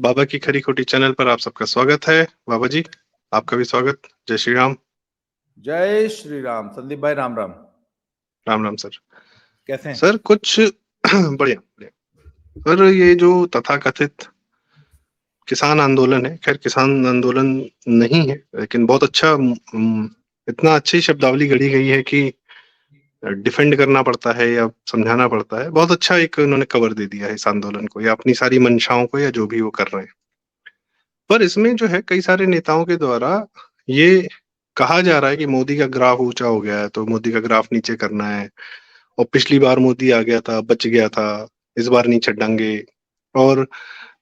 बाबा की खरी खोटी चैनल पर आप सबका स्वागत है। बाबा जी, आपका भी स्वागत। जय श्री राम। जय श्री राम। संदीप भाई राम राम। राम राम सर। कैसे हैं? सर कुछ बढ़िया बढ़िया। सर ये जो तथाकथित किसान आंदोलन है, खैर किसान आंदोलन नहीं है, लेकिन बहुत अच्छा इतना अच्छी शब्दावली गढ़ी गई है कि डिफेंड करना पड़ता है या समझाना पड़ता है। बहुत अच्छा एक उन्होंने कवर दे दिया है इस आंदोलन को या अपनी सारी मंशाओं को या जो भी वो कर रहे हैं। पर इसमें जो है कई सारे नेताओं के द्वारा ये कहा जा रहा है कि मोदी का ग्राफ ऊंचा हो गया है तो मोदी का ग्राफ नीचे करना है, और पिछली बार मोदी आ गया था, बच गया था, इस बार नहीं छड़ांगे। और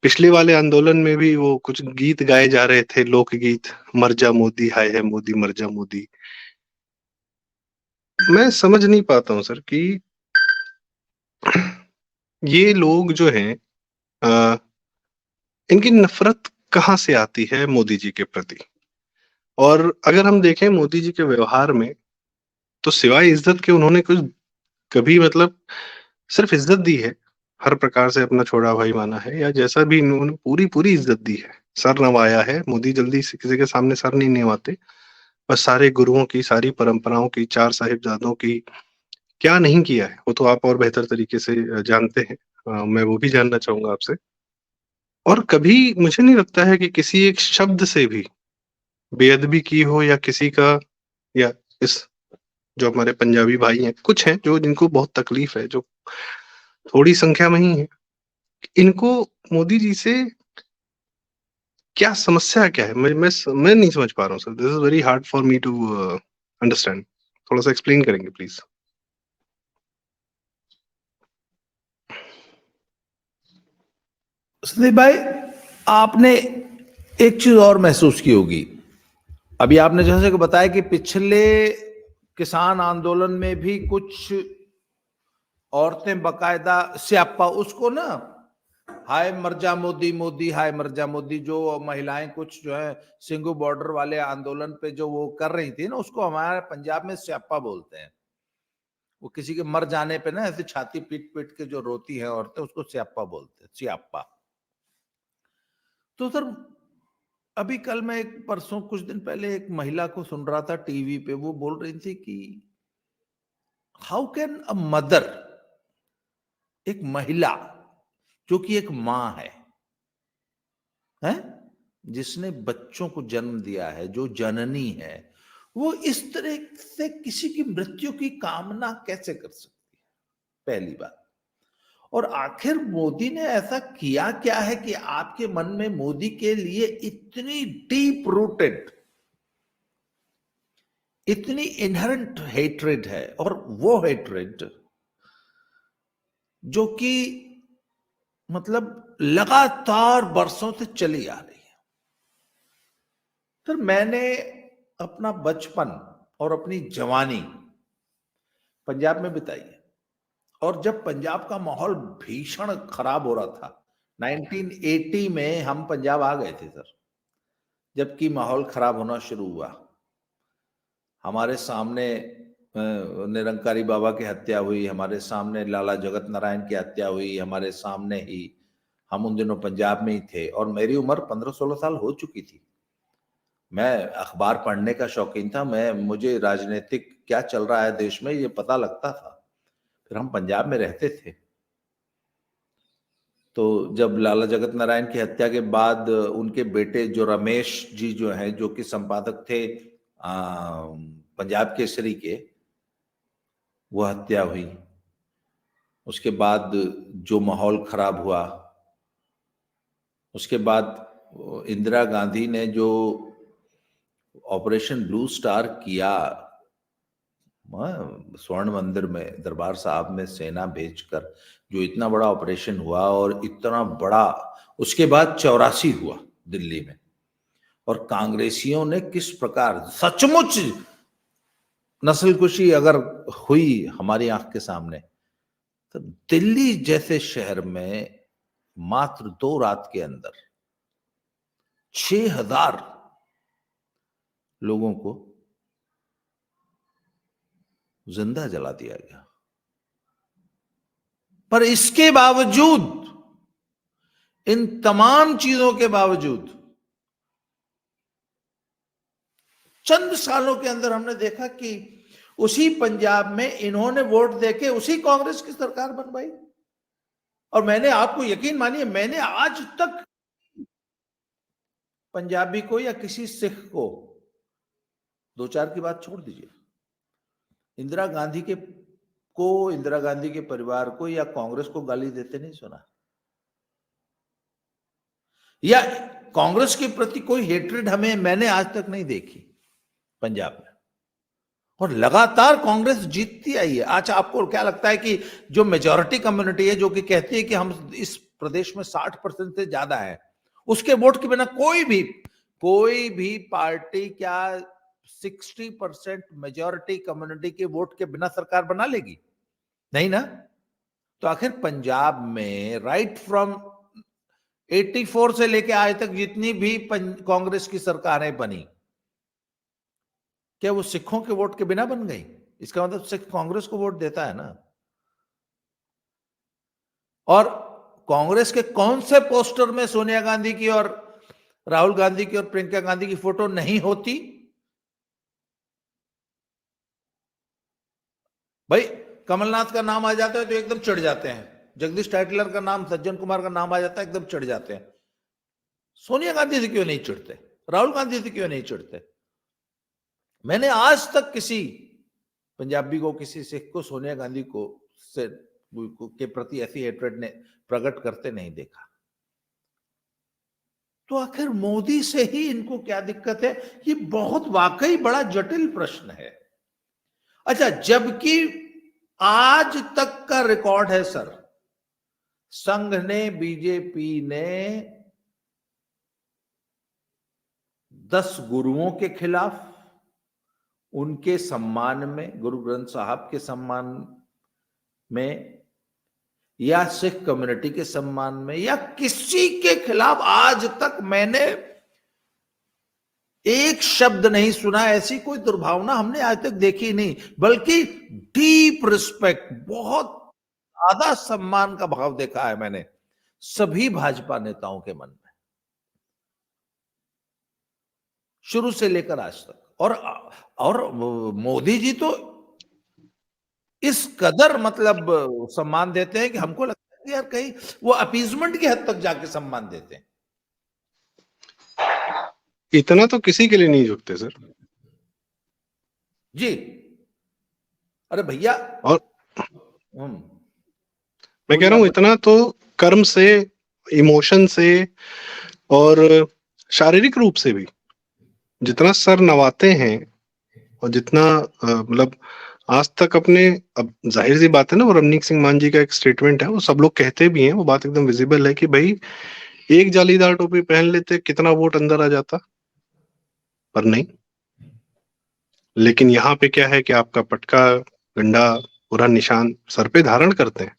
पिछले वाले आंदोलन में भी वो कुछ गीत गाए जा रहे थे, लोकगीत, मर जा मोदी, हाय है मोदी, मर जा मोदी। मैं समझ नहीं पाता हूँ सर कि ये लोग जो हैं, अ, इनकी नफरत कहाँ से आती है मोदी जी के प्रति। और अगर हम देखें मोदी जी के व्यवहार में, तो सिवाय इज्जत के उन्होंने कुछ कभी मतलब सिर्फ इज्जत दी है, हर प्रकार से अपना छोटा भाई माना है या जैसा भी इन्होंने पूरी पूरी इज्जत दी है, सर नवाया है। मोदी जल्दी से किसी के सामने सर नहीं नवाते। बस सारे गुरुओं की, सारी परंपराओं की, चार साहिबजादों की क्या नहीं किया है वो तो आप और बेहतर तरीके से जानते हैं। मैं वो भी जानना चाहूंगा आपसे। और कभी मुझे नहीं लगता है कि किसी एक शब्द से भी बेअदबी की हो या किसी का, या इस जो हमारे पंजाबी भाई हैं, कुछ हैं जो जिनको बहुत तकलीफ है, जो थोड़ी संख्या में ही है, इनको मोदी जी से क्या समस्या क्या है। मैं नहीं समझ पा रहा हूँ sir. This is very hard for me to understand. थोड़ा सा एक्सप्लेन करेंगे प्लीज। संदीप भाई, आपने एक चीज और महसूस की होगी। अभी आपने जैसे कि बताया कि पिछले किसान आंदोलन में भी कुछ औरतें बकायदा स्यापा उसको ना, हाय मर्जा मोदी मोदी, हाय मर्जा मोदी, जो महिलाएं कुछ जो है सिंगू बॉर्डर वाले आंदोलन पे जो वो कर रही थी ना, उसको हमारे पंजाब में स्यापा बोलते हैं। वो किसी के मर जाने पे ना ऐसे छाती पीट पीट के जो रोती है औरतें, उसको स्यापा बोलते हैं, स्यापा। तो सर, अभी कल मैं एक परसों कुछ दिन पहले एक महिला को सुन रहा था टीवी पे। वो बोल रही थी कि हाउ कैन अ मदर, एक महिला जो कि एक मां है, जिसने बच्चों को जन्म दिया है, जो जननी है, वो इस तरह से किसी की मृत्यु की कामना कैसे कर सकती है? पहली बात। और आखिर मोदी ने ऐसा किया क्या है कि आपके मन में मोदी के लिए इतनी डीप रूटेड, इतनी इनहेरेंट हेट्रेड है? और वो हेट्रेड जो कि मतलब लगातार बरसों से चली आ रही है। तो मैंने अपना बचपन और अपनी जवानी पंजाब में बिताई है। और जब पंजाब का माहौल भीषण खराब हो रहा था, 1980 में हम पंजाब आ गए थे सर, जबकि माहौल खराब होना शुरू हुआ। हमारे सामने निरंकारी बाबा की हत्या हुई, हमारे सामने लाला जगत नारायण की हत्या हुई, हमारे सामने ही। हम उन दिनों पंजाब में ही थे और मेरी उम्र 15-16 साल हो चुकी थी। मैं अखबार पढ़ने का शौकीन था। मुझे राजनीतिक क्या चल रहा है देश में ये पता लगता था। फिर हम पंजाब में रहते थे। तो जब लाला जगत नारायण की हत्या के बाद उनके बेटे जो रमेश जी जो हैं, जो कि संपादक थे पंजाब केसरी के, वो हत्या हुई। उसके बाद जो माहौल खराब हुआ, उसके बाद इंदिरा गांधी ने जो ऑपरेशन ब्लू स्टार किया, स्वर्ण मंदिर में दरबार साहब में सेना भेजकर जो इतना बड़ा ऑपरेशन हुआ, और इतना बड़ा, उसके बाद 84 हुआ दिल्ली में, और कांग्रेसियों ने किस प्रकार सचमुच नस्लकुशी अगर हुई हमारी आंख के सामने, तो दिल्ली जैसे शहर में मात्र 2 रात के अंदर 6000 लोगों को जिंदा जला दिया गया। पर इसके बावजूद इन तमाम चीजों के बावजूद चंद सालों के अंदर हमने देखा कि उसी पंजाब में इन्होंने वोट देके उसी कांग्रेस की सरकार बनवाई। और मैंने, आपको यकीन मानिए, मैंने आज तक पंजाबी को या किसी सिख को, दो चार की बात छोड़ दीजिए, इंदिरा गांधी के परिवार को या कांग्रेस को गाली देते नहीं सुना, या कांग्रेस के प्रति कोई हेट्रेड मैंने आज तक नहीं देखी पंजाब में। और लगातार कांग्रेस जीतती आई है। अच्छा, आपको क्या लगता है कि जो मेजॉरिटी कम्युनिटी है, जो कि कहती है कि हम इस प्रदेश में 60% से ज्यादा है, उसके वोट के बिना कोई भी पार्टी क्या 60% मेजॉरिटी कम्युनिटी के वोट के बिना सरकार बना लेगी? नहीं ना। तो आखिर पंजाब में राइट फ्रॉम 84 से लेके आज तक जितनी भी कांग्रेस की सरकारें बनी, क्या वो सिखों के वोट के बिना बन गई? इसका मतलब सिख कांग्रेस को वोट देता है ना। और कांग्रेस के कौन से पोस्टर में सोनिया गांधी की और राहुल गांधी की और प्रियंका गांधी की फोटो नहीं होती? भाई, कमलनाथ का नाम आ जाता है तो एकदम चढ़ जाते हैं, जगदीश टाइटलर का नाम, सज्जन कुमार का नाम आ जाता है एकदम चढ़ जाते हैं। सोनिया गांधी से क्यों नहीं चढ़ते? राहुल गांधी से क्यों नहीं चढ़ते? मैंने आज तक किसी पंजाबी को, किसी सिख को सोनिया गांधी को के प्रति ऐसी हेट्रेड ने प्रकट करते नहीं देखा। तो आखिर मोदी से ही इनको क्या दिक्कत है? ये बहुत वाकई बड़ा जटिल प्रश्न है। अच्छा, जबकि आज तक का रिकॉर्ड है सर, संघ ने, बीजेपी ने 10 गुरुओं के खिलाफ, उनके सम्मान में, गुरु ग्रंथ साहब के सम्मान में, या सिख कम्युनिटी के सम्मान में, या किसी के खिलाफ आज तक मैंने एक शब्द नहीं सुना। ऐसी कोई दुर्भावना हमने आज तक देखी नहीं, बल्कि डीप रिस्पेक्ट, बहुत ज्यादा सम्मान का भाव देखा है मैंने सभी भाजपा नेताओं के मन में, शुरू से लेकर आज तक। और मोदी जी तो इस कदर मतलब सम्मान देते हैं कि हमको लगता है कि यार कहीं वो अपीजमेंट की हद तक जाके सम्मान देते हैं। इतना तो किसी के लिए नहीं झुकते सर जी। अरे भैया, और मैं कह बोलिए रहा हूं, इतना तो कर्म से, इमोशन से और शारीरिक रूप से भी जितना सर नवाते हैं, और जितना मतलब आज तक अपने, अब जाहिर सी बात है ना, वो रवनीक सिंह मान जी का एक स्टेटमेंट है, वो सब लोग कहते भी हैं, वो बात एकदम विजिबल है कि भाई एक जालीदार टोपी पहन लेते कितना वोट अंदर आ जाता, पर नहीं। लेकिन यहाँ पे क्या है कि आपका पटका, गंडा, पूरा निशान सर पे धारण करते हैं।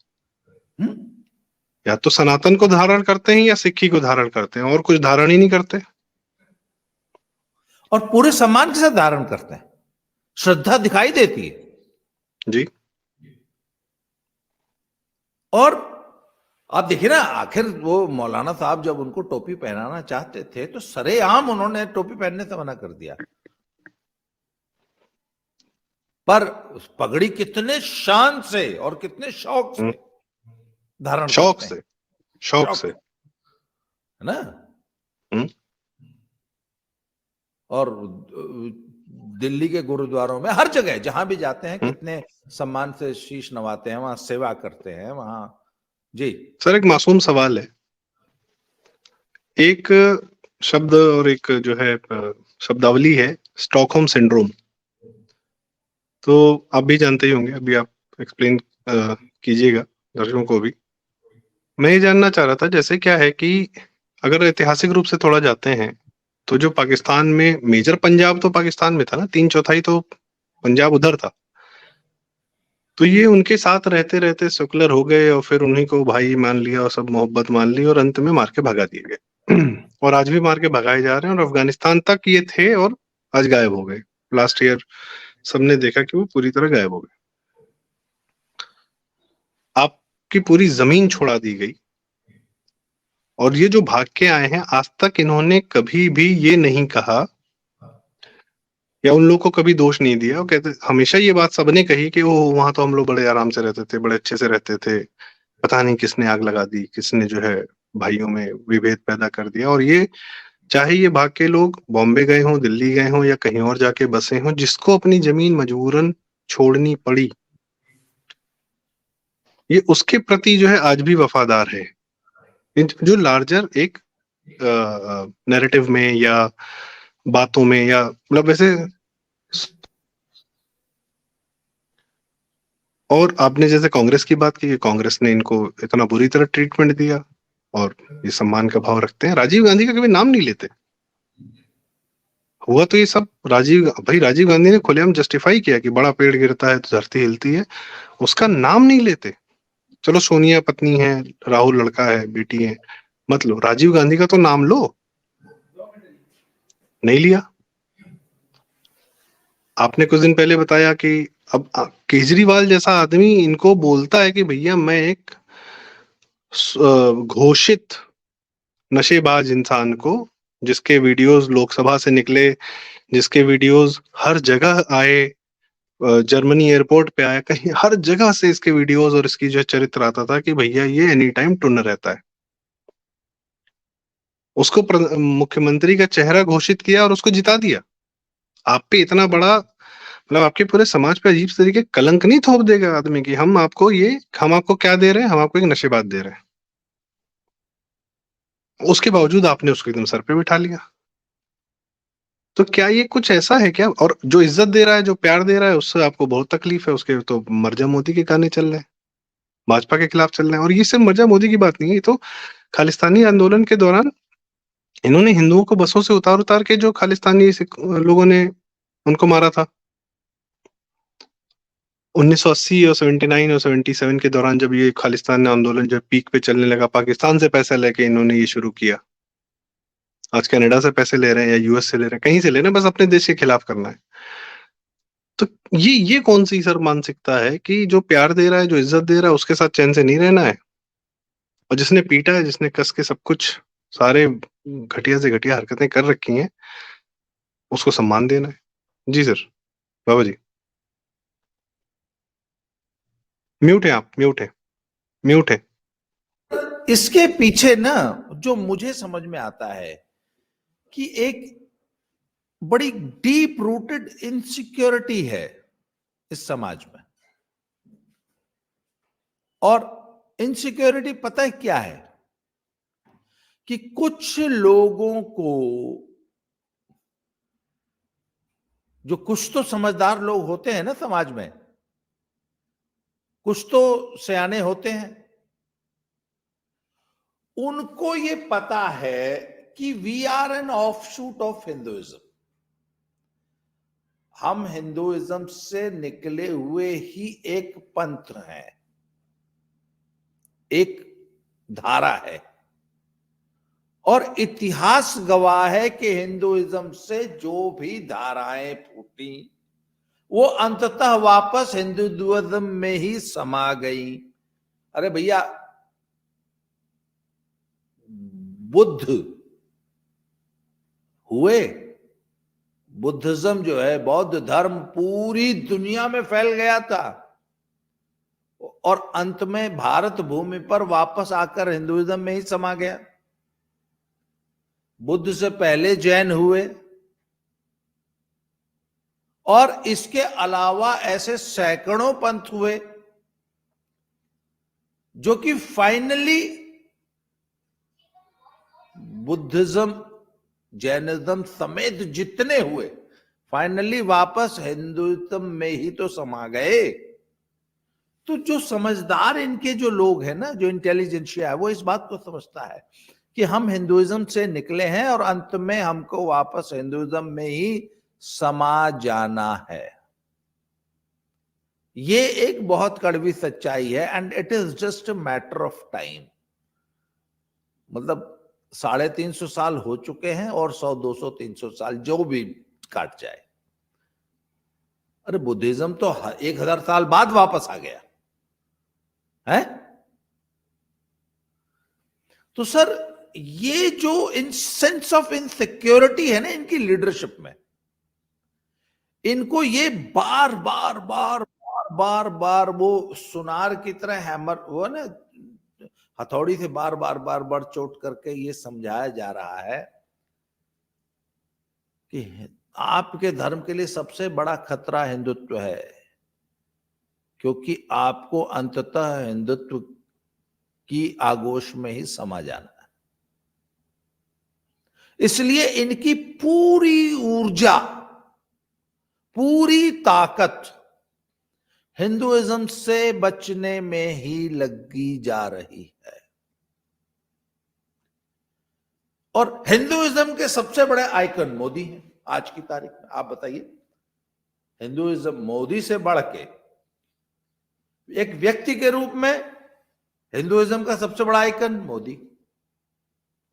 या तो सनातन को धारण करते हैं या सिक्खी को धारण करते हैं, और कुछ धारण ही नहीं करते, और पूरे सम्मान के साथ धारण करते हैं, श्रद्धा दिखाई देती है जी। और आप देखिए ना, आखिर वो मौलाना साहब जब उनको टोपी पहनाना चाहते थे तो सरेआम उन्होंने टोपी पहनने से मना कर दिया, पर पगड़ी कितने शान से और कितने शौक से धारण शौक करते हैं। से, शौक से, है ना। और दिल्ली के गुरुद्वारों में हर जगह जहां भी जाते हैं कितने सम्मान से शीश नवाते हैं, वहां सेवा करते हैं, वहां। जी सर, एक मासूम सवाल है, एक शब्द और एक जो है शब्दावली है, स्टॉकहोम सिंड्रोम। तो आप भी जानते ही होंगे, अभी आप एक्सप्लेन कीजिएगा दर्शकों को भी। मैं ये जानना चाह रहा था, जैसे क्या है कि अगर ऐतिहासिक रूप से थोड़ा जाते हैं, तो जो पाकिस्तान में मेजर पंजाब तो पाकिस्तान में था ना, 3/4 तो पंजाब उधर था। तो ये उनके साथ रहते रहते सेकुलर हो गए, और फिर उन्हीं को भाई मान लिया और सब मोहब्बत मान ली, और अंत में मार के भगा दिए गए। और आज भी मार के भगाए जा रहे हैं, और अफगानिस्तान तक ये थे और आज गायब हो गए। लास्ट ईयर सबने देखा कि वो पूरी तरह गायब हो गए। आपकी पूरी जमीन छोड़ा दी गई, और ये जो भाग के आए हैं, आज तक इन्होंने कभी भी ये नहीं कहा या उन लोगों को कभी दोष नहीं दिया। वो कहते हमेशा ये बात सबने कही कि वो वहां तो हम लोग बड़े आराम से रहते थे, बड़े अच्छे से रहते थे, पता नहीं किसने आग लगा दी, किसने जो है भाइयों में विभेद पैदा कर दिया। और ये चाहे ये भाग के लोग बॉम्बे गए हों, दिल्ली गए हों या कहीं और जाके बसे हों, जिसको अपनी जमीन मजबूरन छोड़नी पड़ी, ये उसके प्रति जो है आज भी वफादार है। जो लार्जर एक नैरेटिव में या बातों में या मतलब वैसे। और आपने जैसे कांग्रेस की बात की, कांग्रेस ने इनको इतना बुरी तरह ट्रीटमेंट दिया और ये सम्मान का भाव रखते हैं, राजीव गांधी का कभी नाम नहीं लेते। हुआ तो ये सब राजीव गांधी ने खुलेआम जस्टिफाई किया कि बड़ा पेड़ गिरता है तो धरती हिलती है, उसका नाम नहीं लेते। चलो सोनिया पत्नी है, राहुल लड़का है, बेटी है, मत लो, राजीव गांधी का तो नाम लो, नहीं लिया। आपने कुछ दिन पहले बताया कि अब केजरीवाल जैसा आदमी इनको बोलता है कि भैया मैं एक घोषित नशेबाज इंसान को, जिसके वीडियोस लोकसभा से निकले, जिसके वीडियोस हर जगह आए, जर्मनी एयरपोर्ट पे आया, कहीं हर जगह से इसके वीडियोस और इसकी जो चरित्र आता था कि भैया ये एनी टाइम टुन रहता है, उसको मुख्यमंत्री का चेहरा घोषित किया और उसको जिता दिया। आप पे इतना बड़ा मतलब आपके पूरे समाज पे अजीब तरीके कलंक नहीं थोप देगा आदमी की हम आपको क्या दे रहे हैं, हम आपको एक नशेबाज दे रहे हैं। उसके बावजूद आपने उसको एकदम सर पे बिठा लिया। तो क्या ये कुछ ऐसा है क्या? और जो इज्जत दे रहा है, जो प्यार दे रहा है, उससे आपको बहुत तकलीफ है, उसके तो मर्जा मोदी के गाने चल रहे हैं, भाजपा के खिलाफ चल रहे हैं। और ये सिर्फ मर्जा मोदी की बात नहीं है, ये तो खालिस्तानी आंदोलन के दौरान इन्होंने हिंदुओं को बसों से उतार उतार के जो खालिस्तानी लोगों ने उनको मारा था 1980 और 79 और 77 के दौरान, जब ये खालिस्तान आंदोलन जब पीक पे चलने लगा, पाकिस्तान से पैसा लेके इन्होंने ये शुरू किया। आज कनाडा से पैसे ले रहे हैं या यूएस से ले रहे हैं, कहीं से ले रहे हैं, बस अपने देश के खिलाफ करना है। तो ये कौन सी सर मानसिकता है कि जो प्यार दे रहा है, जो इज्जत दे रहा है, उसके साथ चैन से नहीं रहना है, और जिसने पीटा है, जिसने कस के सब कुछ सारे घटिया से घटिया हरकतें कर रखी हैं, उसको सम्मान देना है। जी सर, बाबा जी। म्यूट है आप, म्यूट है, म्यूट है। इसके पीछे ना जो मुझे समझ में आता है कि एक बड़ी डीप रूटेड इनसिक्योरिटी है इस समाज में। और इनसिक्योरिटी पता है क्या है? कि कुछ लोगों को, जो कुछ तो समझदार लोग होते हैं ना समाज में, कुछ तो सयाने होते हैं, उनको ये पता है कि we are an offshoot of Hinduism. हम हिंदुइज्म से निकले हुए ही एक पंथ हैं, एक धारा है। और इतिहास गवाह है कि हिंदुइज्म से जो भी धाराएं फूटी वो अंततः वापस हिंदुइज्म में ही समा गई। अरे भैया, बुद्ध हुए, बुद्धिज्म जो है, बौद्ध धर्म पूरी दुनिया में फैल गया था और अंत में भारत भूमि पर वापस आकर हिंदुइज्म में ही समा गया। बुद्ध से पहले जैन हुए और इसके अलावा ऐसे सैकड़ों पंथ हुए जो कि फाइनली बुद्धिज्म, जैनिज्म समेत जितने हुए फाइनली वापस हिंदुइज्म में ही तो समा गए। तो जो समझदार इनके जो लोग हैं ना, जो इंटेलिजेंशिया है, वो इस बात को समझता है कि हम हिंदुइज्म से निकले हैं और अंत में हमको वापस हिंदुइज्म में ही समा जाना है। ये एक बहुत कड़वी सच्चाई है and it is just a matter of time. मतलब 350 साल हो चुके हैं और 100, 200, 300 साल जो भी काट जाए। अरे बुद्धिज्म तो 1000 साल बाद वापस आ गया है। तो सर, ये जो इन सेंस ऑफ इनसिक्योरिटी है ना इनकी लीडरशिप में, इनको ये बार बार बार बार बार बार वो सुनार की तरह हैमर, वो ना हथौड़ी से बार बार बार बार चोट करके ये समझाया जा रहा है कि आपके धर्म के लिए सबसे बड़ा खतरा हिंदुत्व है, क्योंकि आपको अंततः हिंदुत्व की आगोश में ही समा जाना है। इसलिए इनकी पूरी ऊर्जा, पूरी ताकत हिंदुइज्म से बचने में ही लगी जा रही है। और हिंदुइज्म के सबसे बड़े आइकन मोदी हैं आज की तारीख में। आप बताइए, हिंदुइज्म मोदी से बढ़ के एक व्यक्ति के रूप में हिंदुइज्म का सबसे बड़ा आइकन मोदी,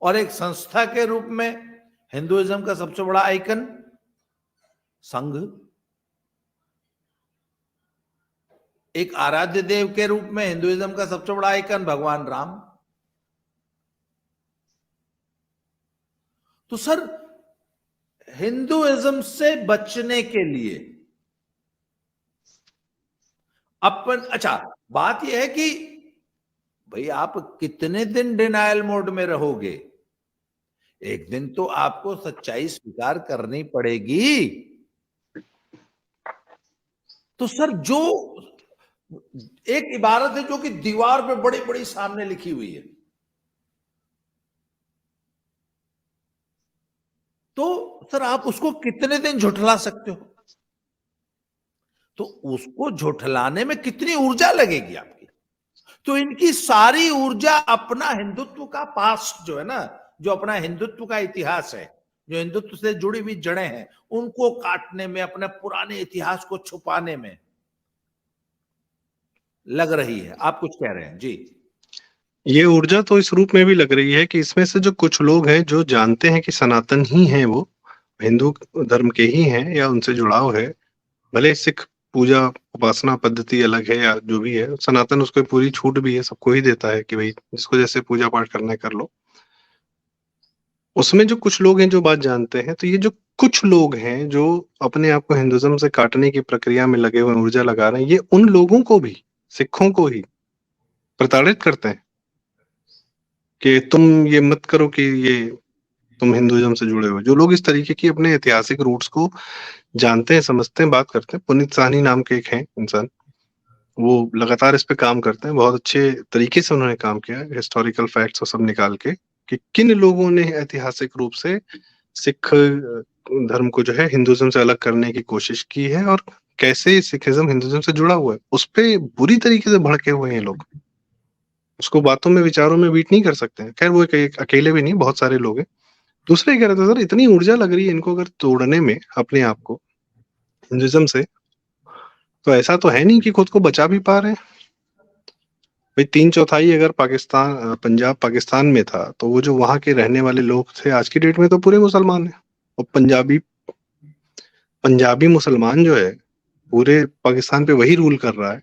और एक संस्था के रूप में हिंदुइज्म का सबसे बड़ा आइकन संघ, एक आराध्य देव के रूप में हिंदुइज्म का सबसे बड़ा आइकन भगवान राम। तो सर, हिंदुइज्म से बचने के लिए अच्छा, बात यह है कि भाई आप कितने दिन डिनायल मोड में रहोगे? एक दिन तो आपको सच्चाई स्वीकार करनी पड़ेगी। तो सर, जो एक इबारत है जो कि दीवार पे बड़ी बड़ी सामने लिखी हुई है, तो सर आप उसको कितने दिन झुठला सकते हो? तो उसको झुठलाने में कितनी ऊर्जा लगेगी आपकी? तो इनकी सारी ऊर्जा अपना हिंदुत्व का पास्ट जो है ना, जो अपना हिंदुत्व का इतिहास है, जो हिंदुत्व से जुड़ी हुई जड़ें हैं, उनको काटने में, अपने पुराने इतिहास को छुपाने में लग रही है। आप कुछ कह रहे हैं जी? ये ऊर्जा तो इस रूप में भी लग रही है कि इसमें से जो कुछ लोग हैं जो जानते हैं कि सनातन ही हैं, वो हिंदू धर्म के ही हैं या उनसे जुड़ाव है, भले सिख पूजा उपासना पद्धति अलग है या जो भी है, सनातन उसको पूरी छूट भी है, सबको ही देता है कि भाई जिसको जैसे पूजा पाठ करना है कर लो। उसमें जो कुछ लोग हैं जो बात जानते हैं, तो ये जो कुछ लोग हैं जो अपने आप को हिंदुइज्म से काटने की प्रक्रिया में लगे हुए ऊर्जा लगा रहे हैं, ये उन लोगों को भी, सिखों को ही प्रताड़ित करते हैं कि तुम ये मत करो कि ये तुम हिंदुइज्म से जुड़े हो। जो लोग इस तरीके की अपने ऐतिहासिक रूट्स को जानते हैं, समझते हैं, बात करते हैं, पुनीत साहनी नाम के एक हैं इंसान, वो लगातार इस पे काम करते हैं, बहुत अच्छे तरीके से उन्होंने काम किया हिस्टोरिकल फैक्ट्स और सब निकाल के कि किन लोगों ने ऐतिहासिक रूप से सिख धर्म को जो है हिंदुइज्म से अलग करने की कोशिश की है और कैसे सिखिज्म हिंदुइज्म से जुड़ा हुआ है, उस पे बुरी तरीके से भड़के हुए हैं लोग। उसको बातों में, विचारों में बीट नहीं कर सकते हैं। खैर वो अकेले भी नहीं, बहुत सारे लोग हैं। दूसरे कह रहे थे, सर इतनी ऊर्जा लग रही है इनको अगर तोड़ने में अपने आप को हिंदुइज्म से, तो ऐसा तो है नहीं कि खुद को बचा भी पा रहे हैं। भाई 3/4 अगर पाकिस्तान, पंजाब पाकिस्तान में था, तो वो जो वहां के रहने वाले लोग थे आज की डेट में तो पूरे मुसलमान हैं। और पंजाबी मुसलमान जो है पूरे पाकिस्तान पे वही रूल कर रहा है।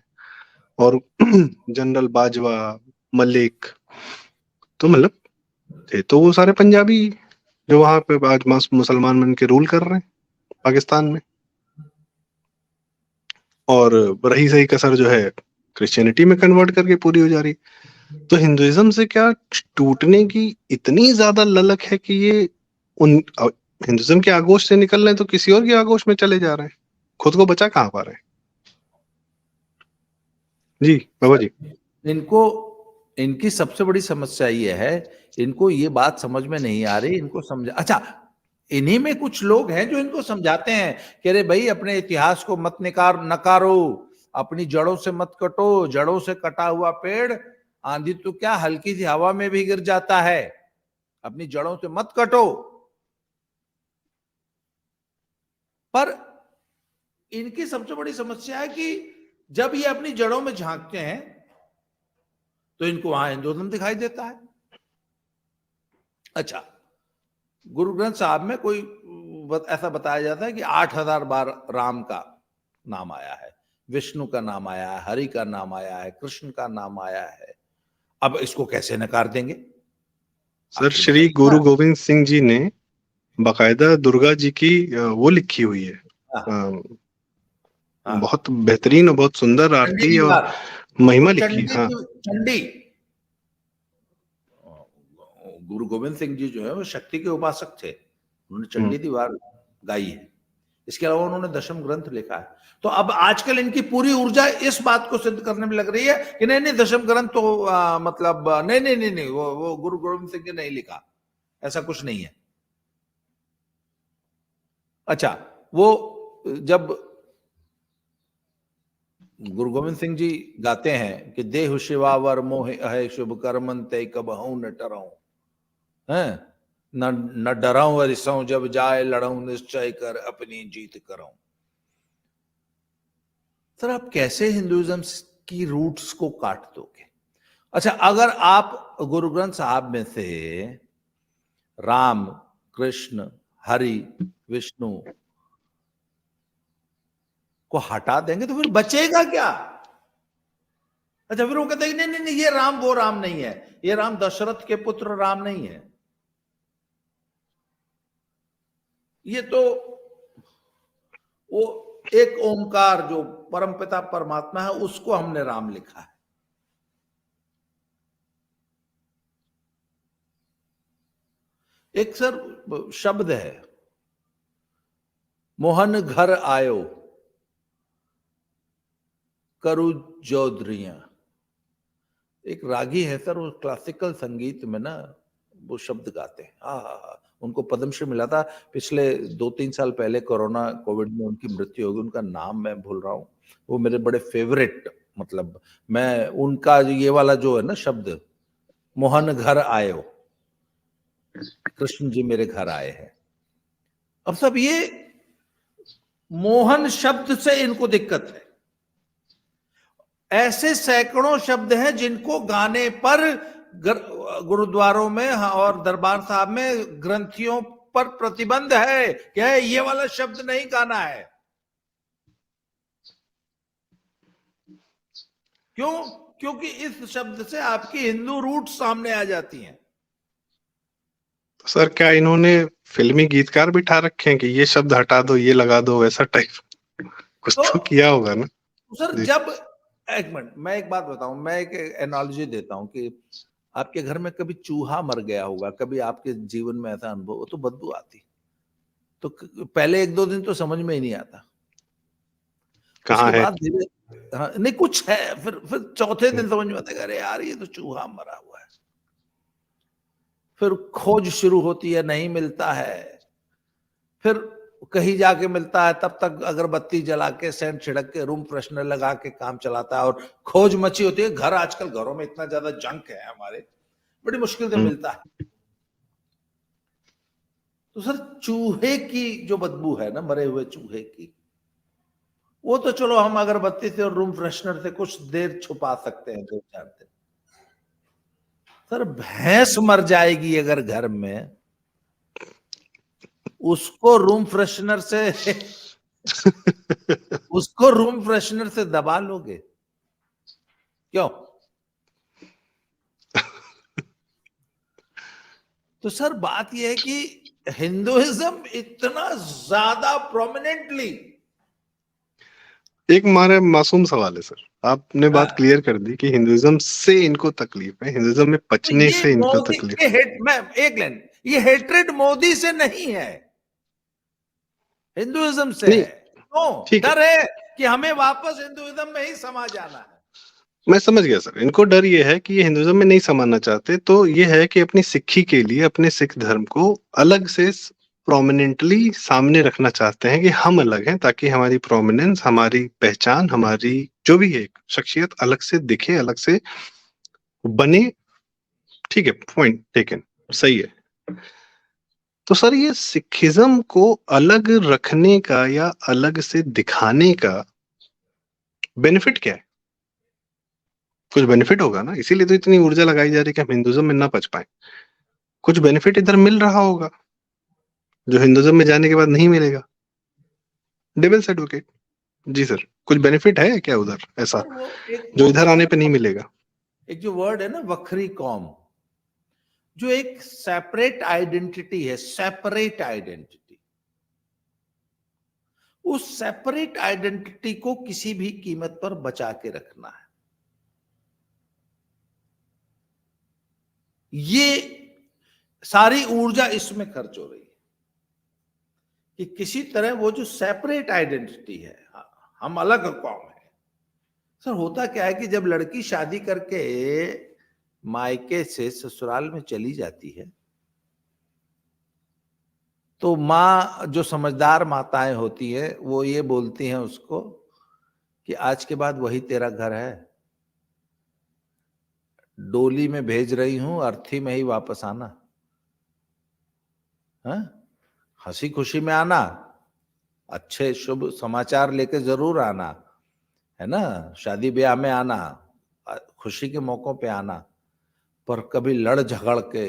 और जनरल बाजवा, मलिक, तो मतलब थे तो वो सारे पंजाबी जो वहां पे आज मुसलमान बन के रूल कर रहे हैं पाकिस्तान में। और रही सही कसर जो है क्रिश्चियनिटी में कन्वर्ट करके पूरी हो जा रही। तो हिंदुइज्म से क्या टूटने की इतनी ज्यादा ललक है कि ये उन हिंदुइज्म के आगोश से निकल रहे हैं तो किसी और के आगोश में चले जा रहे हैं, खुद को बचा कहाँ पा रहे हैं। जी बाबा जी, इनको, इनकी सबसे बड़ी समस्या ये है, इनको ये बात समझ में नहीं आ रही, इनको समझा। अच्छा, इन्हीं में कुछ लोग हैं जो इनको समझाते हैं कि अरे भाई अपने इतिहास को मत नकारो, अपनी जड़ों से मत कटो, जड़ों से कटा हुआ पेड़ आंधी तो क्या हल्की सी हवा में भी गिर जाता है, अपनी जड़ों से मत कटो। पर इनकी सबसे बड़ी समस्या है कि जब ये अपनी जड़ों में झांकते हैं तो इनको वहां हिंदुइज्म दिखाई देता है। अच्छा, गुरु ग्रंथ साहब में कोई ऐसा बताया जाता है कि 8,000 बार राम का नाम आया है, विष्णु का नाम आया है, हरि का नाम आया है, कृष्ण का नाम आया है। अब इसको कैसे नकार देंगे? सर श्री गुरु गोविंद सिंह जी ने बाकायदा दुर्गा जी की वो लिखी हुई है, बहुत बेहतरीन और बहुत सुंदर आरती और महिमा लिखी है। हाँ, चंडी, गुरु गोविंद सिंह जी जो है वो शक्ति के उपासक थे, उन्होंने चंडी की वार गाई है। इसके अलावा उन्होंने दशम ग्रंथ लिखा है। तो अब आजकल इनकी पूरी ऊर्जा इस बात को सिद्ध करने में लग रही है कि नहीं नहीं दशम ग्रंथ तो मतलब नहीं नहीं नहीं नहीं वो गुरु गोविंद सिंह जी ने नहीं लिखा, ऐसा कुछ नहीं है। अच्छा, वो जब गुरु गोविंद सिंह जी गाते हैं कि देहु शिवावर मोह है शुभ कर्मन तय कबहू न टराऊं, हैं न डराऊं अरिसऊं जब जाए लड़ाऊं निश्चय कर अपनी जीत कराऊं। सर आप कैसे हिंदुइज्म की रूट्स को काट दोगे? अच्छा, अगर आप गुरु ग्रंथ साहब में से राम, कृष्ण, हरि, विष्णु को हटा देंगे तो फिर बचेगा क्या? अच्छा, फिर वो कहते हैं नहीं नहीं नहीं ये राम वो राम नहीं है, ये राम दशरथ के पुत्र राम नहीं है, ये तो वो एक ओंकार जो परमपिता परमात्मा है उसको हमने राम लिखा है। एक सर शब्द है मोहन घर आयो करू चौधरियां, एक रागी है सर, वो क्लासिकल संगीत में ना वो शब्द गाते हैं। हाँ, उनको पद्मश्री मिला था पिछले 2-3 साल पहले, कोरोना कोविड में उनकी मृत्यु होगी, उनका नाम मैं भूल रहा हूँ। वो मेरे बड़े फेवरेट, मतलब मैं उनका ये वाला जो है ना शब्द, मोहन घर आयो, कृष्ण जी मेरे घर आए हैं। अब सब ये मोहन शब्द से इनको दिक्कत है। ऐसे सैकड़ों शब्द हैं जिनको गाने पर गुरुद्वारों में और दरबार साहब में ग्रंथियों पर प्रतिबंध है कि ये वाला शब्द नहीं गाना है। क्यों? क्योंकि इस शब्द से आपकी हिंदू रूट सामने आ जाती हैं। तो सर क्या इन्होंने फिल्मी गीतकार बिठा रखे हैं कि ये शब्द हटा दो ये लगा दो, वैसा टाइप कुछ तो किया होगा ना सर? जब एक मिनट, मैं एक बात बताऊं, मैं एक एनालॉजी देता हूं कि आपके घर में कभी चूहा मर गया होगा, कभी आपके जीवन में ऐसा अनुभव हो, तो बदबू आती, तो पहले 1-2 दिन तो समझ में ही नहीं आता, उसके बाद धीरे, हाँ नहीं कुछ है, फिर चौथे दिन समझ में आता है अरे यार ये तो चूहा मरा हुआ है। फिर खोज शुरू होती है, नहीं मिलता है, फिर कहीं जाके मिलता है, तब तक अगरबत्ती जला के सेंट छिड़क के रूम फ्रेशनर लगा के काम चलाता है, और खोज मची होती है। घर आजकल घरों में इतना ज्यादा जंक है हमारे, बड़ी मुश्किल से मिलता है। तो सर चूहे की जो बदबू है ना, मरे हुए चूहे की, वो तो चलो हम अगरबत्ती से और रूम फ्रेशनर से कुछ देर छुपा सकते हैं, 2-4 दिन। सर भैंस मर जाएगी अगर घर में, उसको रूम फ्रेशनर से उसको रूम फ्रेशनर से दबा लोगे क्यों? तो सर बात यह है कि हिंदुइज्म इतना ज्यादा प्रोमिनेंटली, एक हमारे मासूम सवाल है सर, आपने बात क्लियर कर दी कि हिंदुइज्म से इनको तकलीफ है, हिंदुइज्म में पचने से इनको तकलीफ है। मैं एक लाइन, ये हेट्रेड मोदी से नहीं है, हिंदुइज्म से है। तो डर है कि हमें वापस हिंदुइज्म में ही समा जाना है। मैं समझ गया सर, इनको डर ये है कि ये हिंदुइज्म में नहीं समाना चाहते, तो ये है कि अपनी सिक्खी के लिए अपने सिख धर्म को अलग से प्रोमिनेंटली सामने रखना चाहते हैं कि हम अलग हैं, ताकि हमारी प्रोमिनेंस, हमारी पहचान, हमारी जो भी है शख्सियत अलग से दिखे, अलग से बने। ठीक है, पॉइंट टेकन, सही है। तो सर ये सिखिज्म को अलग रखने का या अलग से दिखाने का बेनिफिट क्या है? कुछ बेनिफिट होगा ना, इसीलिए तो इतनी ऊर्जा लगाई जा रही है कि हम हिंदुइज्म में ना पच पाए। कुछ बेनिफिट इधर मिल रहा होगा जो हिंदुइज्म में जाने के बाद नहीं मिलेगा। डेविल्स एडवोकेट जी सर, कुछ बेनिफिट है क्या उधर ऐसा जो इधर आने पे नहीं मिलेगा? एक जो वर्ड है ना वखरी कौम, जो एक सेपरेट आइडेंटिटी है, सेपरेट आइडेंटिटी, उस सेपरेट आइडेंटिटी को किसी भी कीमत पर बचा के रखना है। ये सारी ऊर्जा इसमें खर्च हो रही है कि किसी तरह वो जो सेपरेट आइडेंटिटी है, हम अलग कौम है। सर होता क्या है कि जब लड़की शादी करके मायके से ससुराल में चली जाती है तो माँ, जो समझदार माताएं होती है, वो ये बोलती हैं उसको कि आज के बाद वही तेरा घर है, डोली में भेज रही हूं, अर्थी में ही वापस आना, हंसी खुशी में आना, अच्छे शुभ समाचार लेके जरूर आना, है ना, शादी ब्याह में आना, खुशी के मौकों पे आना, पर कभी लड़ झगड़ के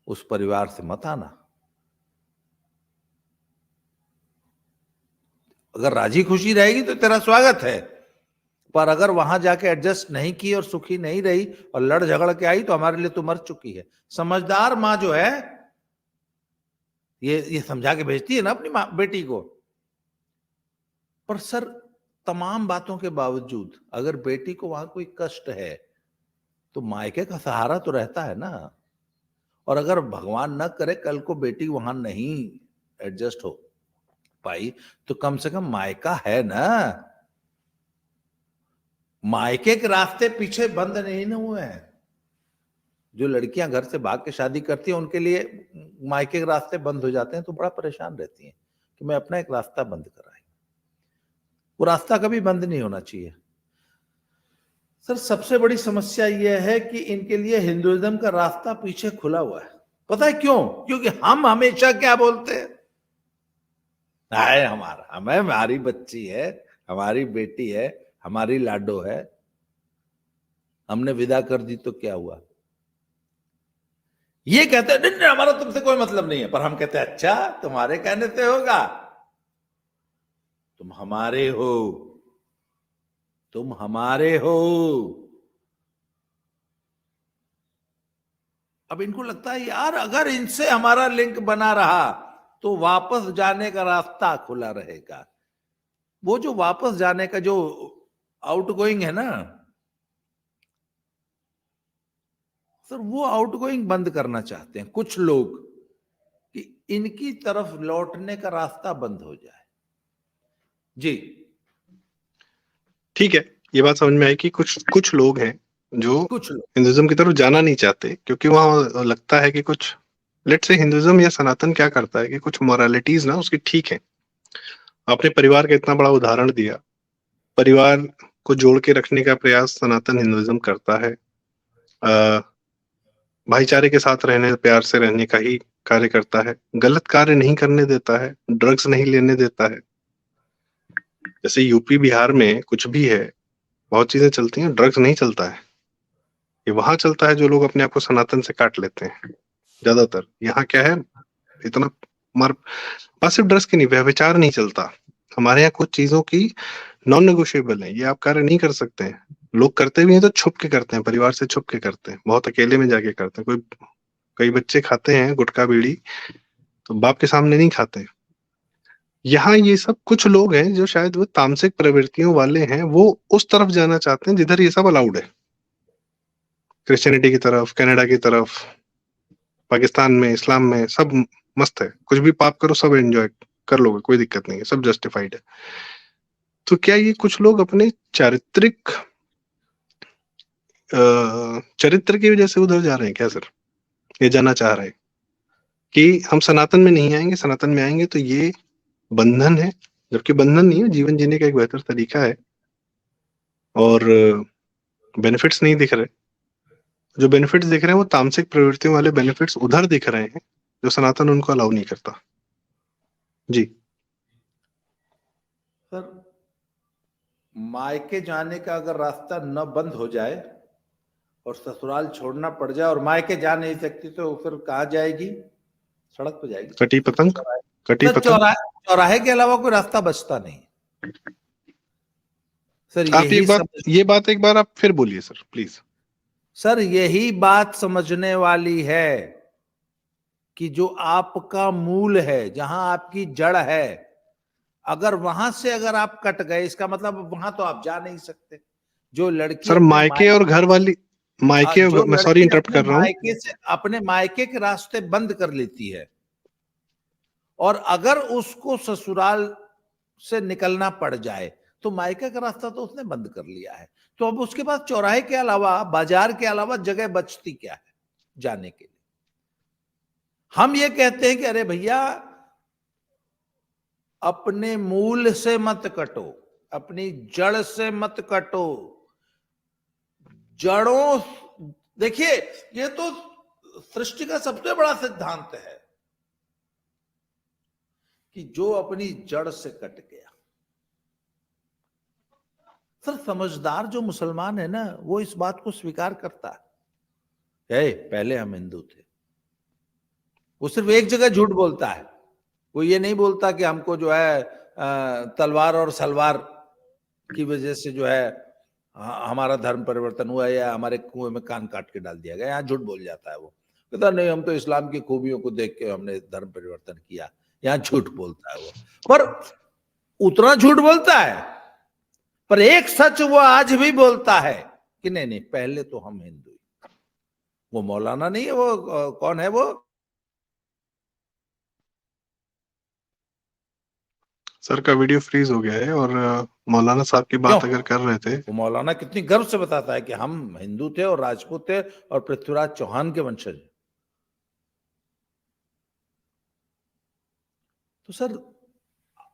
उस परिवार से मत आना। अगर राजी खुशी रहेगी तो तेरा स्वागत है, पर अगर वहां जाके एडजस्ट नहीं की और सुखी नहीं रही और लड़ झगड़ के आई तो हमारे लिए तो मर चुकी है। समझदार माँ जो है ये समझा के भेजती है ना अपनी माँ बेटी को। पर सर तमाम बातों के बावजूद अगर बेटी को वहां कोई कष्ट है तो मायके का सहारा तो रहता है ना। और अगर भगवान न करे कल को बेटी वहां नहीं एडजस्ट हो पाई तो कम से कम मायका है ना, मायके के रास्ते पीछे बंद नहीं न हुए हैं। जो लड़कियां घर से भाग के शादी करती हैं उनके लिए मायके के रास्ते बंद हो जाते हैं तो बड़ा परेशान रहती हैं कि मैं अपना एक रास्ता बंद कराई। वो रास्ता कभी बंद नहीं होना चाहिए। सर सबसे बड़ी समस्या यह है कि इनके लिए हिंदुइज्म का रास्ता पीछे खुला हुआ है। पता है क्यों? क्योंकि हम हमेशा क्या बोलते हैं, है हमारी बच्ची है, हमारी बेटी है, हमारी लाडो है, हमने विदा कर दी तो क्या हुआ। ये कहते हैं नहीं हमारा तुमसे कोई मतलब नहीं है, पर हम कहते हैं अच्छा तुम्हारे कहने से होगा, तुम हमारे हो, तुम हमारे हो। अब इनको लगता है यार अगर इनसे हमारा लिंक बना रहा तो वापस जाने का रास्ता खुला रहेगा। वो जो वापस जाने का जो आउटगोइंग है ना सर, वो आउटगोइंग बंद करना चाहते हैं कुछ लोग कि इनकी तरफ लौटने का रास्ता बंद हो जाए। जी ठीक है, ये बात समझ में आई कि कुछ लोग हैं जो कुछ लोग हिंदुइज्म की तरफ जाना नहीं चाहते क्योंकि वहां लगता है कि कुछ, लेट्स से हिंदुइज्म या सनातन क्या करता है कि कुछ मोरालिटीज ना उसकी ठीक है। आपने परिवार का इतना बड़ा उदाहरण दिया, परिवार को जोड़ के रखने का प्रयास सनातन हिंदुइज्म करता है, भाईचारे के साथ रहने, प्यार से रहने का ही कार्य करता है, गलत कार्य नहीं करने देता है, ड्रग्स नहीं लेने देता है। जैसे यूपी बिहार में कुछ भी है, बहुत चीजें चलती हैं, ड्रग्स नहीं चलता है। ये वहां चलता है जो लोग अपने आप को सनातन से काट लेते हैं ज्यादातर। यहाँ क्या है, इतना मार, बस सिर्फ ड्रग्स की नहीं, व्यभिचार नहीं चलता। हमारे यहाँ कुछ चीजों की नॉन नेगोशिएबल है, ये आप कार्य नहीं कर सकते हैं। लोग करते भी हैं तो छुप के करते हैं, परिवार से छुप के करते हैं, बहुत अकेले में जाके करते हैं। कई बच्चे खाते हैं गुटखा बीड़ी तो बाप के सामने नहीं खाते। यहाँ ये सब कुछ लोग हैं जो शायद वो तामसिक प्रवृत्तियों वाले हैं, वो उस तरफ जाना चाहते हैं जिधर ये सब अलाउड है, क्रिश्चियनिटी की तरफ, कनाडा की तरफ, पाकिस्तान में, इस्लाम में सब मस्त है, कुछ भी पाप करो सब एंजॉय कर लोगे, कोई दिक्कत नहीं है, सब जस्टिफाइड है। तो क्या ये कुछ लोग अपने चारित्रिक चरित्र की वजह से उधर जा रहे हैं क्या सर? ये जानना चाह रहे हैं कि हम सनातन में नहीं आएंगे, सनातन में आएंगे तो ये बंधन है, जबकि बंधन नहीं है, जीवन जीने का एक बेहतर तरीका है और बेनिफिट्स नहीं दिख रहे। जो बेनिफिट्स दिख रहे हैं वो तामसिक प्रवृत्तियों वाले बेनिफिट्स उधर दिख रहे हैं जो सनातन उनको अलाउ नहीं करता। जी सर, मायके जाने का अगर रास्ता न बंद हो जाए और ससुराल छोड़ना पड़ जाए और मायके जा नहीं सकती तो फिर कहाँ जाएगी? सड़क पर जाएगी। कटी पतंग, कटी पतंग। चौराहे के अलावा कोई रास्ता बचता नहीं सर। आप यही ये बात एक बार आप फिर बोलिए सर प्लीज। सर यही बात समझने वाली है कि जो आपका मूल है, जहां आपकी जड़ है, अगर वहां से अगर आप कट गए, इसका मतलब वहां तो आप जा नहीं सकते। जो लड़की सर अपने मायके और घर वाली, मायके जो और मैं सॉरी लड़की इंटरप्ट अपने कर रहा हूँ। मायके से अपने मायके के रास्ते बंद कर लेती है, और अगर उसको ससुराल से निकलना पड़ जाए, तो मायके का रास्ता तो उसने बंद कर लिया है। तो अब उसके पास चौराहे के अलावा, बाजार के अलावा जगह बचती क्या है जाने के लिए? हम ये कहते हैं कि अरे भैया, अपने मूल से मत कटो, अपनी जड़ से मत कटो। जड़ों, देखिए, ये तो सृष्टि का सबसे बड़ा सिद्धांत है कि जो अपनी जड़ से कट गया। सर समझदार जो मुसलमान है ना, वो इस बात को स्वीकार करता है, पहले हम हिंदू थे। वो सिर्फ एक जगह झूठ बोलता है, वो ये नहीं बोलता कि हमको जो है तलवार और सलवार की वजह से जो है हमारा धर्म परिवर्तन हुआ या हमारे कुएं में कान काट के डाल दिया गया। यहाँ झूठ बोल जाता है वो, कहता नहीं हम तो इस्लाम की खूबियों को देख के हमने धर्म परिवर्तन किया। यहाँ झूठ बोलता है वो, पर उतना झूठ बोलता है, पर एक सच वो आज भी बोलता है कि नहीं नहीं, पहले तो हम हिंदू। वो मौलाना नहीं है, वो कौन है वो? सर का वीडियो फ्रीज हो गया है, और मौलाना साहब की क्यों? बात अगर कर रहे थे। वो मौलाना कितनी गर्व से बताता है कि हम हिंदू थे और राजपूत थे और पृथ्वीराज चौहान के वंशज। तो सर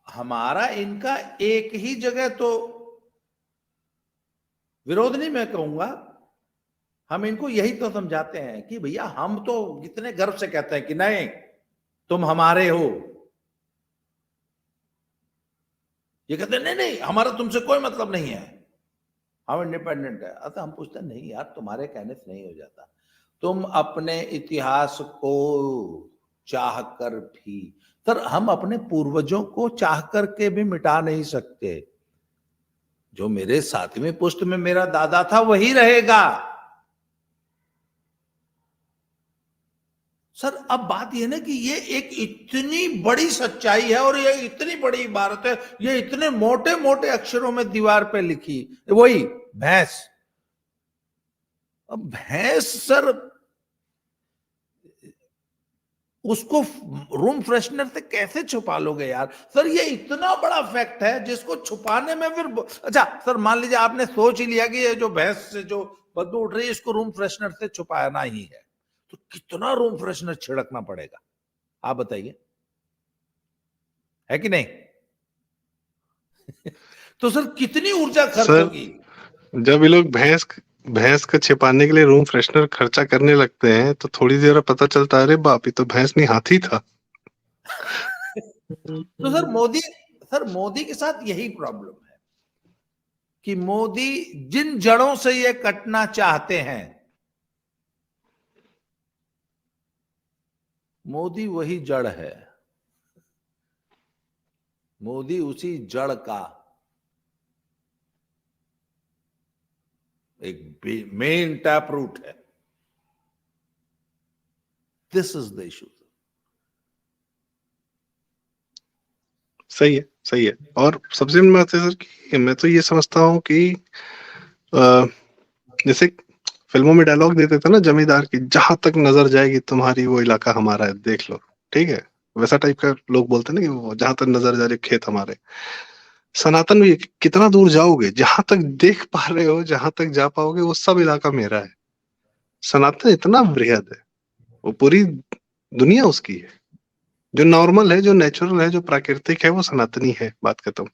हमारा इनका एक ही जगह तो विरोध नहीं मैं कहूंगा, हम इनको यही तो समझाते हैं कि भैया हम तो कितने गर्व से कहते हैं कि नहीं तुम हमारे हो। ये कहते हैं नहीं नहीं हमारा तुमसे कोई मतलब नहीं है, हम इंडिपेंडेंट है। अतः हम पूछते हैं नहीं यार, तुम्हारे कहने से नहीं हो जाता। तुम अपने इतिहास को चाह कर भी, सर हम अपने पूर्वजों को चाह करके भी मिटा नहीं सकते। जो मेरे 7वीं पुश्त में मेरा दादा था वही रहेगा। सर अब बात यह ना कि ये एक इतनी बड़ी सच्चाई है और ये इतनी बड़ी इबारत है, ये इतने मोटे मोटे अक्षरों में दीवार पे लिखी, वही भैंस। अब भैंस सर, उसको रूम फ्रेशनर से कैसे छुपा लोगे यार? सर ये इतना बड़ा फैक्ट है जिसको छुपाने में फिर, अच्छा सर मान लीजिए आपने सोच ही लिया कि ये जो भैंस से जो बदबू उठ रही है इसको रूम फ्रेशनर से छुपाना ही है, तो कितना रूम फ्रेशनर छिड़कना पड़ेगा आप बताइए, है कि नहीं? तो सर कितनी ऊर्जा खर्च सर होगी। जब ये लोग भैंस भैंस का छिपाने के लिए रूम फ्रेशनर खर्चा करने लगते हैं, तो थोड़ी देर पता चलता है अरे बाप, ये तो भैंस नहीं हाथी था। तो सर मोदी के साथ यही प्रॉब्लम है कि मोदी जिन जड़ों से ये कटना चाहते हैं, मोदी वही जड़ है, मोदी उसी जड़ का एक मेन टैप रूट है। This is the issue. सही है, सही है। और सबसे बड़ी बात है सर कि मैं तो ये समझता हूँ कि जैसे फिल्मों में डायलॉग देते थे ना जमींदार की, जहां तक नजर जाएगी तुम्हारी वो इलाका हमारा है, देख लो। ठीक है, वैसा टाइप का लोग बोलते हैं ना कि वो जहां तक नजर जा रही खेत हमारे। सनातन भी कितना दूर जाओगे, जहां तक देख पा रहे हो, जहां तक जा पाओगे, वो सब इलाका मेरा है। सनातन इतना वृहद है, वो पूरी दुनिया उसकी है। जो नॉर्मल है, जो नेचुरल है, जो प्राकृतिक है, वो सनातनी है, बात खत्म।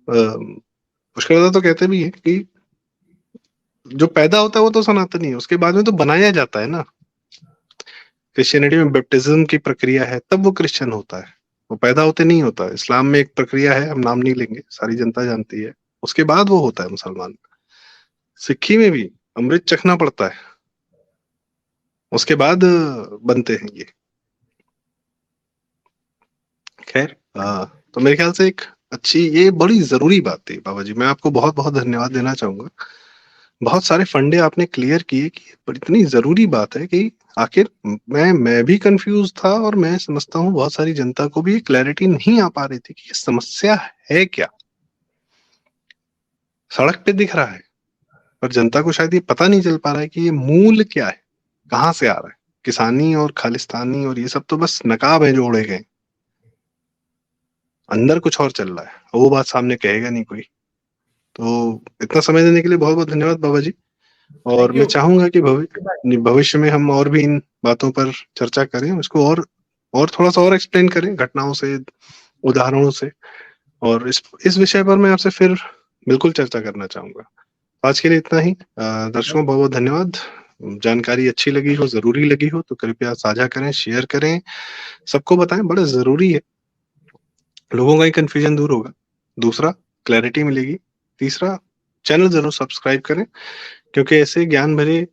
पुष्कर दादा तो कहते भी है कि जो पैदा होता है वो तो सनातनी है, उसके बाद में तो बनाया जाता है ना। क्रिश्चियनिटी में बैप्टिज्म की प्रक्रिया है, तब वो क्रिश्चियन होता है, वो पैदा होते नहीं होता। इस्लाम में एक प्रक्रिया है, हम नाम नहीं लेंगे, सारी जनता जानती है, उसके बाद वो होता है मुसलमान। सिक्खी में भी अमृत चखना पड़ता है, उसके बाद बनते हैं ये। खैर, तो मेरे ख्याल से एक अच्छी, ये बड़ी जरूरी बात थी बाबा जी, मैं आपको बहुत बहुत धन्यवाद देना चाहूंगा। बहुत सारे फंडे आपने क्लियर किए कि इतनी ज़रूरी बात है कि आखिर मैं भी कन्फ्यूज़ था और मैं समझता हूँ बहुत सारी जनता को भी क्लैरिटी नहीं आ पा रही थी कि ये समस्या है क्या? सड़क पे दिख रहा है, पर जनता को शायद ये पता नहीं चल पा रहा है कि ये मूल क्या है? कहाँ से आ रहा है? किसानी और खालिस्तानी और ये सब तो बस नकाब हैं जो ओढ़े गए। अंदर कुछ और चल रहा है, और वो बात सामने कहेगा नहीं कोई। तो इतना समय देने के लिए बहुत-बहुत धन्यवाद बाबा जी। और थैंक मैं यू। चाहूँगा कि भविष्य में हम और भी इन बातों पर चर्चा करें, उसको और थोड़ा-सा और एक्सप्लेन करें घटनाओं से, उदाहरणों से, और इस विषय पर मैं आपसे फिर बिल्कुल चर्चा करना चाहूँगा। आज के लिए इतना ही। दर्शकों बहुत-बहुत धन्यवाद। जानकारी अच्छी लगी हो, ज़रूरी लगी हो तो कृपया साझा करें, शेयर करें, सबको बताएँ, बड़ा ज़रूरी है। लोगों का ही कन्फ्यूजन दूर होगा। दूसरा, क्लैरिटी मिलेगी। तीसरा, चैनल ज़रूर सब्सक्राइब करें, क्योंकि ऐसे ज्ञान भरे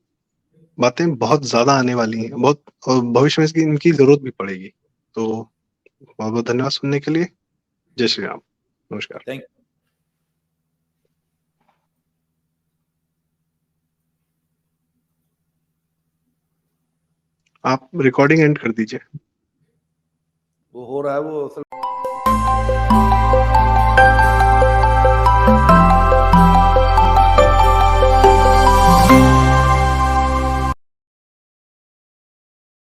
बातें बहुत ज़्यादा आने वाली हैं, बहुत, और भविष्य में इसकी इनकी ज़रूरत भी पड़ेगी। तो बहुत-बहुत धन्यवाद सुनने के लिए। जय श्री राम। नमस्कार। थैंक आप रिकॉर्डिंग एंड कर दीजिए। वो हो रहा है वो असल